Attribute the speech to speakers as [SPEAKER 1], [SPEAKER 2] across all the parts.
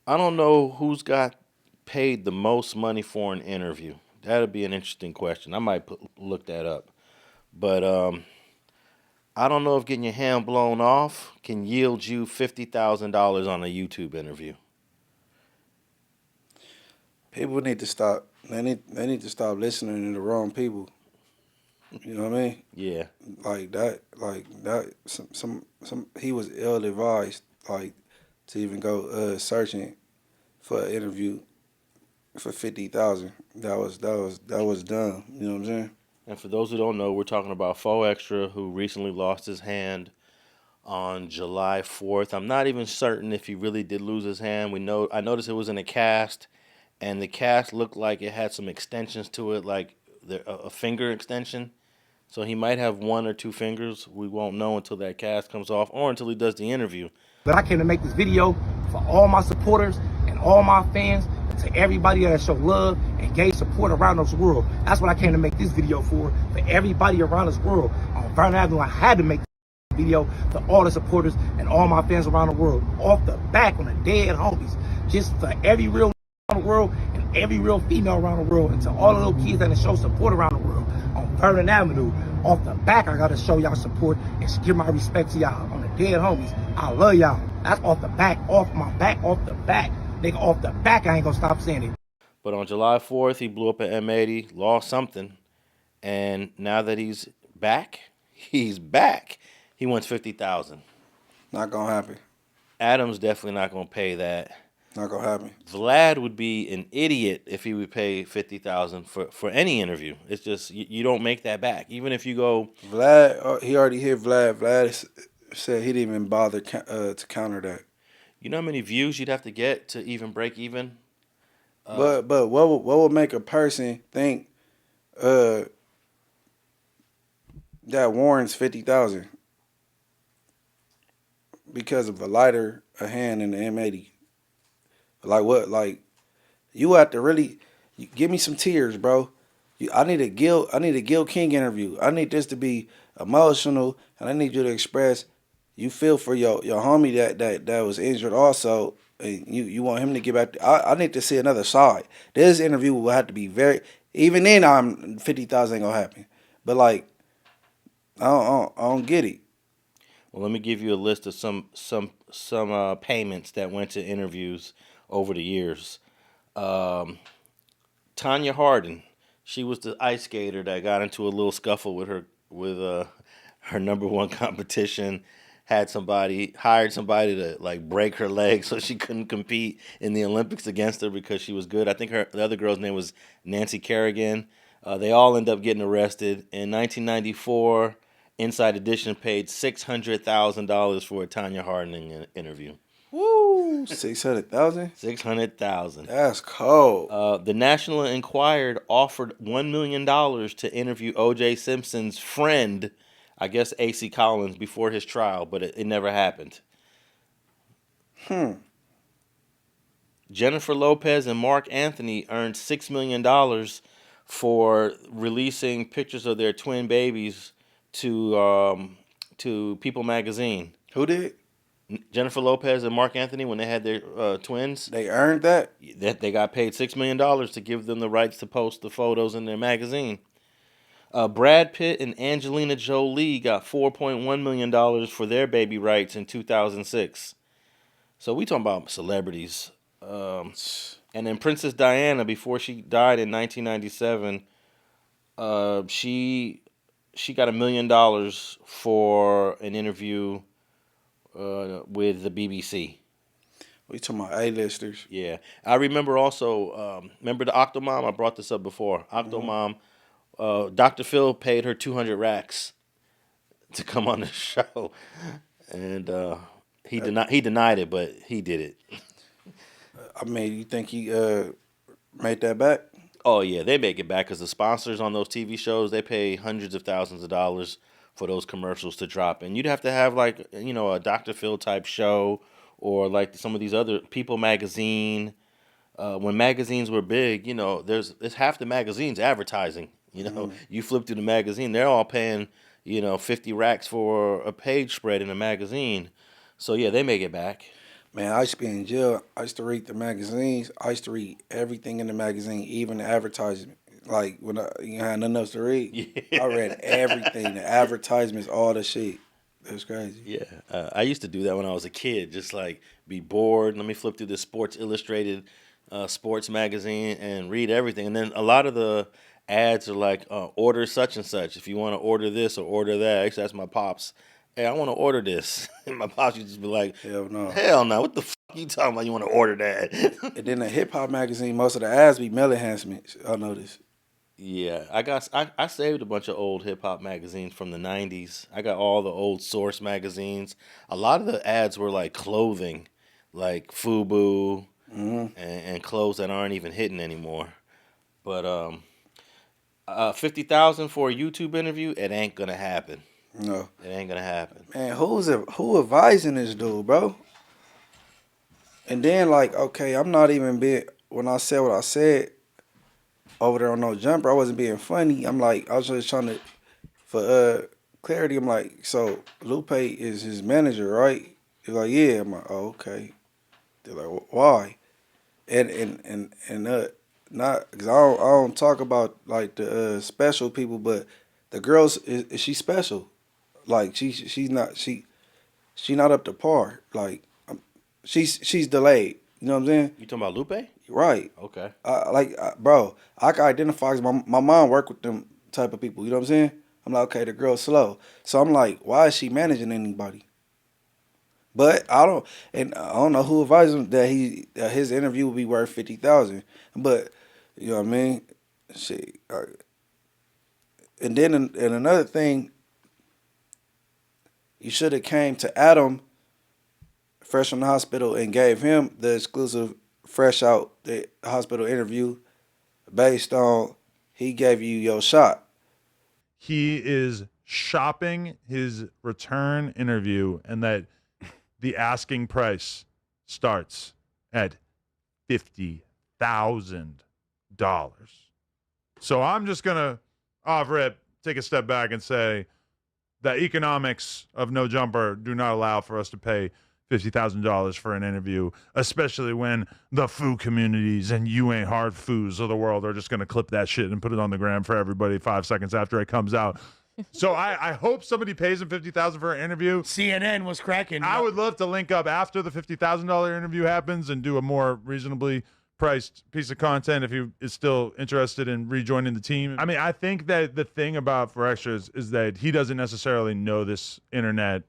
[SPEAKER 1] I don't know who's got paid the most money for an interview. That'd be an interesting question. I might look that up. But I don't know if getting your hand blown off can yield you $50,000 on a YouTube interview.
[SPEAKER 2] People need to stop. They need to stop listening to the wrong people. You know what I mean?
[SPEAKER 1] Yeah.
[SPEAKER 2] Like that. Some. He was ill advised. Like to even go searching for an interview for 50,000. That was dumb. You know what I'm saying?
[SPEAKER 1] And for those who don't know, we're talking about Faux Extra, who recently lost his hand on July 4th. I'm not even certain if he really did lose his hand. I noticed it was in a cast, and the cast looked like it had some extensions to it, like a finger extension. So he might have one or two fingers. We won't know until that cast comes off or until he does the interview.
[SPEAKER 3] But I came to make this video for all my supporters and all my fans, and to everybody that show love and gave support around this world. That's what I came to make this video for everybody around this world. On Vernon Avenue, I had to make this video to all the supporters and all my fans around the world. Off the back on the dead homies. Just for every real around the world and every real female around the world, and to all the little kids that show support around the world. On Vernon Avenue, off the back, I gotta show y'all support and give my respect to y'all. On the dead homies, I love y'all. That's off the back, off my back, off the back. Nigga, off the back, I ain't gonna stop saying it.
[SPEAKER 1] But on July 4th, he blew up an M80, lost something, and now that he's back. He wants 50,000.
[SPEAKER 2] Not gonna happen.
[SPEAKER 1] Adam's definitely not gonna pay that.
[SPEAKER 2] Not gonna happen.
[SPEAKER 1] Vlad would be an idiot if he would pay 50,000 for any interview. It's just you don't make that back. Even if you go,
[SPEAKER 2] Vlad, he already hit Vlad. Said he didn't even bother to counter that.
[SPEAKER 1] you know how many views you'd have to get to even break even.
[SPEAKER 2] But what would make a person think uh, that warrants 50,000 because of a lighter, a hand, and the M80? Like what? Like you have to really give me some tears, bro. I need a Gil King interview. I need this to be emotional, and I need you to express you feel for your homie that was injured also, and you want him to get back. I need to see another side. This interview will have to be very. Even then, I'm 50,000 ain't gonna happen. But like, I don't get it.
[SPEAKER 1] Well, let me give you a list of some payments that went to interviews over the years. Um, Tanya Hardin, she was the ice skater that got into a little scuffle her number one competition. Hired somebody to like break her leg so she couldn't compete in the Olympics against her because she was good. I think the other girl's name was Nancy Kerrigan. They all end up getting arrested in 1994. Inside Edition paid $600,000 for a Tanya Harding interview.
[SPEAKER 2] Woo, 600,000.
[SPEAKER 1] 600,000.
[SPEAKER 2] That's cold.
[SPEAKER 1] The National Enquirer offered $1 million to interview O.J. Simpson's friend, I guess A.C. Collins, before his trial, but it never happened. Jennifer Lopez and Mark Anthony earned $6 million for releasing pictures of their twin babies to People magazine.
[SPEAKER 2] Who did?
[SPEAKER 1] Jennifer Lopez and Mark Anthony, when they had their twins,
[SPEAKER 2] They earned that.
[SPEAKER 1] they got paid $6 million to give them the rights to post the photos in their magazine. Brad Pitt and Angelina Jolie got $4.1 million for their baby rights in 2006. So we talking about celebrities. And then Princess Diana, before she died in 1997, she got $1 million for an interview with the BBC.
[SPEAKER 2] We talking about A-listers.
[SPEAKER 1] Yeah, I remember also. Remember the Octomom? I brought this up before. Octomom. Dr. Phil paid her 200 racks to come on the show, and he denied it, but he did it.
[SPEAKER 2] I mean, you think he made that back?
[SPEAKER 1] Oh yeah, they make it back because the sponsors on those TV shows, they pay hundreds of thousands of dollars for those commercials to drop, and you'd have to have like a Dr. Phil type show or like some of these other People magazine. When magazines were big, it's half the magazines advertising. You flip through the magazine, they're all paying 50 racks for a page spread in a magazine. So yeah, they make it back.
[SPEAKER 2] Man, I used to be in jail. I used to read the magazines. I used to read everything in the magazine, even the advertisement. Like when you had nothing else to read,
[SPEAKER 1] Yeah.
[SPEAKER 2] I read everything, the advertisements, all the shit. That's crazy.
[SPEAKER 1] Yeah, I used to do that when I was a kid. Just like be bored. Let me flip through the Sports Illustrated sports magazine and read everything. And then a lot of the ads are like, order such and such. If you want to order this or order that. I used to ask my pops, hey, I want to order this. And my pops used to be like,
[SPEAKER 2] Hell no.
[SPEAKER 1] hell no, what the fuck you talking about? You want to order that?
[SPEAKER 2] And then the hip hop magazine, most of the ads be male enhancements. I noticed.
[SPEAKER 1] Yeah, I saved a bunch of old hip hop magazines from the '90s. I got all the old Source magazines. A lot of the ads were like clothing, like FUBU and clothes that aren't even hitting anymore. But 50,000 for a YouTube interview, it ain't gonna happen.
[SPEAKER 2] No.
[SPEAKER 1] It ain't gonna happen.
[SPEAKER 2] Man, who advising this dude, bro? And then like, okay, I'm not even being when I said what I said over there on No Jumper, I wasn't being funny. I'm like, I was just trying to for clarity. I'm like, so Lupe is his manager, right? He's like, yeah. I'm like, oh, okay. They're like, why? And not because I don't talk about like the special people, but the girls is she special? Like she not up to par. Like she's delayed. You know what I'm saying?
[SPEAKER 1] You talking about Lupe?
[SPEAKER 2] Right.
[SPEAKER 1] Okay.
[SPEAKER 2] Bro, I can identify because my mom work with them type of people. You know what I'm saying? I'm like, okay, the girl's slow. So I'm like, why is she managing anybody? But I don't know who advised him that his interview would be worth 50,000. But you know what I mean? Shit. And then and another thing, you should have came to Adam fresh from the hospital and gave him the exclusive fresh out the hospital interview based on he gave you your shot.
[SPEAKER 4] He is shopping his return interview, and that the asking price starts at $50,000. So I'm just going to off rip take a step back and say the economics of No Jumper do not allow for us to pay $50,000 for an interview, especially when the foo communities and you ain't hard foos of the world are just going to clip that shit and put it on the gram for everybody 5 seconds after it comes out. So I hope somebody pays him $50,000 for an interview.
[SPEAKER 3] CNN was cracking.
[SPEAKER 4] I would love to link up after the $50,000 interview happens and do a more reasonably priced piece of content if he is still interested in rejoining the team. I mean, I think that the thing about For Extras is that he doesn't necessarily know this internet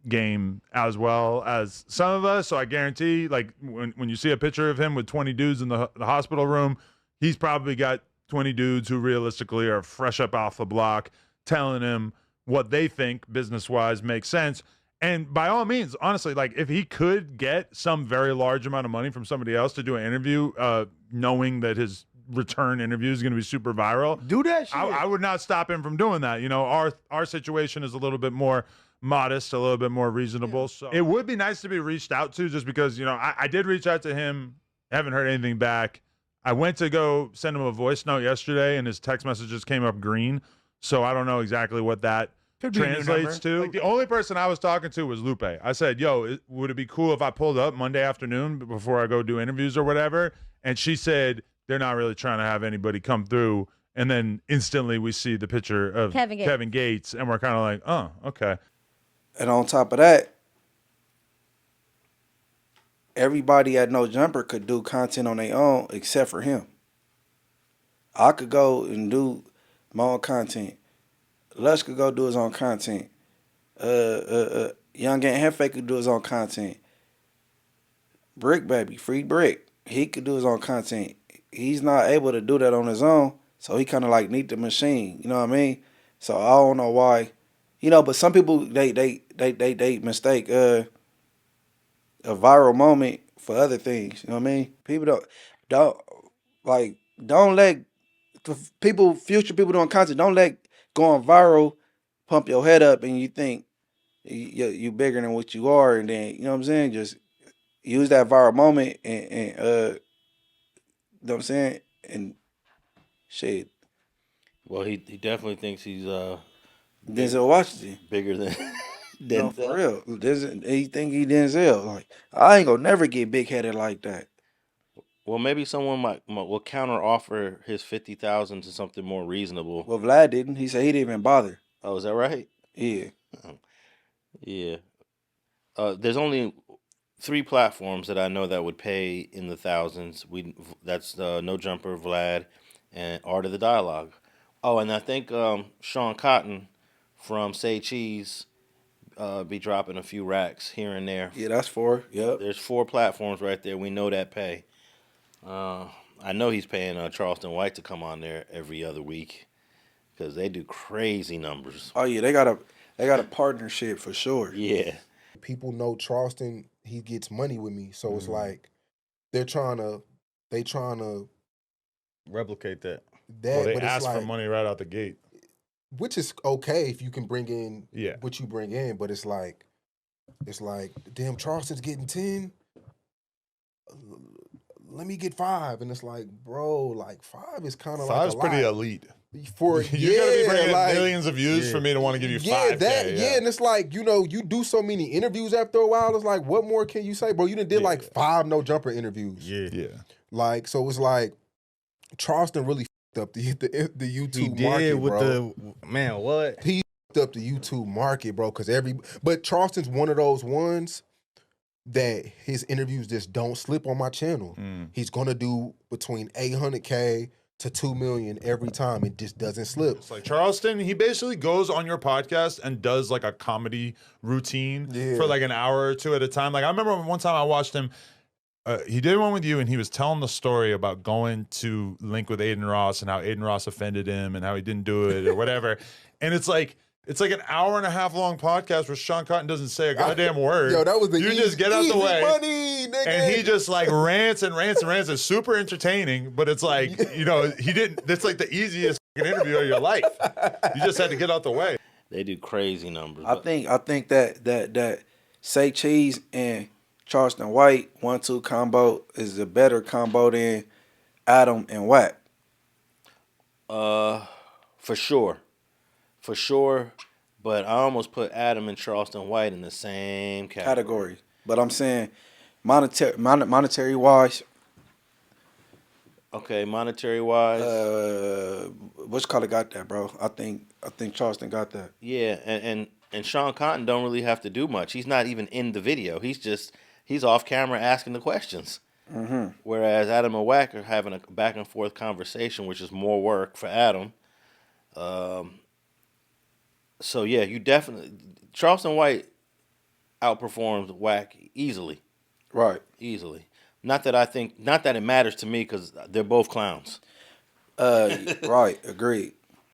[SPEAKER 4] game as well as some of us. So I guarantee, like, when you see a picture of him with 20 dudes in the hospital room, he's probably got 20 dudes who realistically are fresh up off the block telling him what they think business-wise makes sense. And by all means, honestly, like if he could get some very large amount of money from somebody else to do an interview, knowing that his return interview is going to be super viral,
[SPEAKER 3] do that shit.
[SPEAKER 4] I would not stop him from doing that. You know, our situation is a little bit more modest, a little bit more reasonable. Yeah. So it would be nice to be reached out to, just because, you know, I did reach out to him, haven't heard anything back. I went to go send him a voice note yesterday, and his text messages came up green. So I don't know exactly what that translates to. Like, the only person I was talking to was Lupe. I said, yo, would it be cool if I pulled up Monday afternoon before I go do interviews or whatever? And she said, they're not really trying to have anybody come through. And then instantly we see the picture of Kevin Gates, and we're kind of like, oh, okay.
[SPEAKER 2] And on top of that, everybody at No Jumper could do content on their own except for him. I could go and do my own content. Lush could go do his own content. Young Ant Hefe could do his own content. Brick Baby, Free Brick, he could do his own content. He's not able to do that on his own, so he kind of like need the machine. You know what I mean? So I don't know why, you know. But some people they mistake a viral moment for other things. You know what I mean? People don't let future people doing content. Don't let going viral pump your head up and you think you bigger than what you are, and then you know what I'm saying. Just use that viral moment and you know what I'm saying, and shit.
[SPEAKER 1] Well, he definitely thinks he's
[SPEAKER 2] Denzel Washington
[SPEAKER 1] bigger than
[SPEAKER 2] No, for real. He think he Denzel. Like, I ain't gonna never get big headed like that.
[SPEAKER 1] Well, maybe someone will counter offer his 50,000 to something more reasonable.
[SPEAKER 2] Well, Vlad didn't. He said he didn't even bother.
[SPEAKER 1] Oh, is that right?
[SPEAKER 2] Yeah.
[SPEAKER 1] Yeah. There's only 3 platforms that I know that would pay in the thousands. That's No Jumper, Vlad, and Art of the Dialogue. Oh, and I think Sean Cotton from Say Cheese be dropping a few racks here and there.
[SPEAKER 2] Yeah, that's 4. Yep.
[SPEAKER 1] There's 4 platforms right there. We know that pay. I know he's paying Charleston White to come on there every other week because they do crazy numbers.
[SPEAKER 2] Oh yeah, they got a partnership for sure.
[SPEAKER 1] Yeah.
[SPEAKER 5] People know Charleston, he gets money with me. So it's like they trying to
[SPEAKER 6] replicate that.
[SPEAKER 4] Well, they
[SPEAKER 5] but it's
[SPEAKER 4] ask
[SPEAKER 5] like,
[SPEAKER 4] for money right out the gate.
[SPEAKER 5] which is okay if you can bring in
[SPEAKER 4] Yeah.
[SPEAKER 5] what you bring in, but it's like damn, Charleston's getting 10. Let me get 5, and it's like, bro, like 5 is kind of like
[SPEAKER 4] 5's
[SPEAKER 5] a
[SPEAKER 4] pretty
[SPEAKER 5] lot.
[SPEAKER 4] elite.
[SPEAKER 5] For
[SPEAKER 4] You gotta be bringing
[SPEAKER 5] like,
[SPEAKER 4] millions of views for me to want to give you 5K.
[SPEAKER 5] and it's like, you do so many interviews after a while. It's like, what more can you say, bro? You did like 5 No Jumper interviews.
[SPEAKER 4] Yeah.
[SPEAKER 5] Like, so it's like Charleston really fucked up the YouTube
[SPEAKER 6] He
[SPEAKER 5] market,
[SPEAKER 6] did with
[SPEAKER 5] bro.
[SPEAKER 6] what?
[SPEAKER 5] He fucked up the YouTube market, bro. But Charleston's one of those ones that his interviews just don't slip on my channel. He's gonna do between 800K to 2 million every time. It just doesn't slip.
[SPEAKER 4] It's like Charleston, he basically goes on your podcast and does like a comedy routine for like an hour or 2 at a time. Like I remember one time I watched him, he did one with you and he was telling the story about going to link with Aiden Ross and how Aiden Ross offended him and how he didn't do it or whatever. And it's like an hour and a half long podcast where Sean Cotton doesn't say a goddamn word.
[SPEAKER 5] Yo, that was the
[SPEAKER 4] you
[SPEAKER 5] easy,
[SPEAKER 4] just get out the way,
[SPEAKER 5] money, nigga.
[SPEAKER 4] and he just like rants and rants and rants. It's super entertaining, but it's like he didn't. That's like the easiest fucking interview of your life. You just had to get out the way.
[SPEAKER 1] They do crazy numbers.
[SPEAKER 2] I think that Say Cheese and Charleston White 1-2 combo is a better combo than Adam and Wack.
[SPEAKER 1] For sure. But I almost put Adam and Charleston White in the same category.
[SPEAKER 2] But I'm saying monetary wise.
[SPEAKER 1] Okay, monetary wise.
[SPEAKER 2] What's Color got that, bro? I think Charleston got that.
[SPEAKER 1] Yeah, and Sean Cotton don't really have to do much. He's not even in the video. He's off camera asking the questions.
[SPEAKER 2] Mm-hmm.
[SPEAKER 1] Whereas Adam and Wack are having a back and forth conversation, which is more work for Adam. So yeah, you definitely Charleston White outperforms Wack easily.
[SPEAKER 2] Right.
[SPEAKER 1] Easily. Not that it matters to me because they're both clowns.
[SPEAKER 2] Right. Agreed.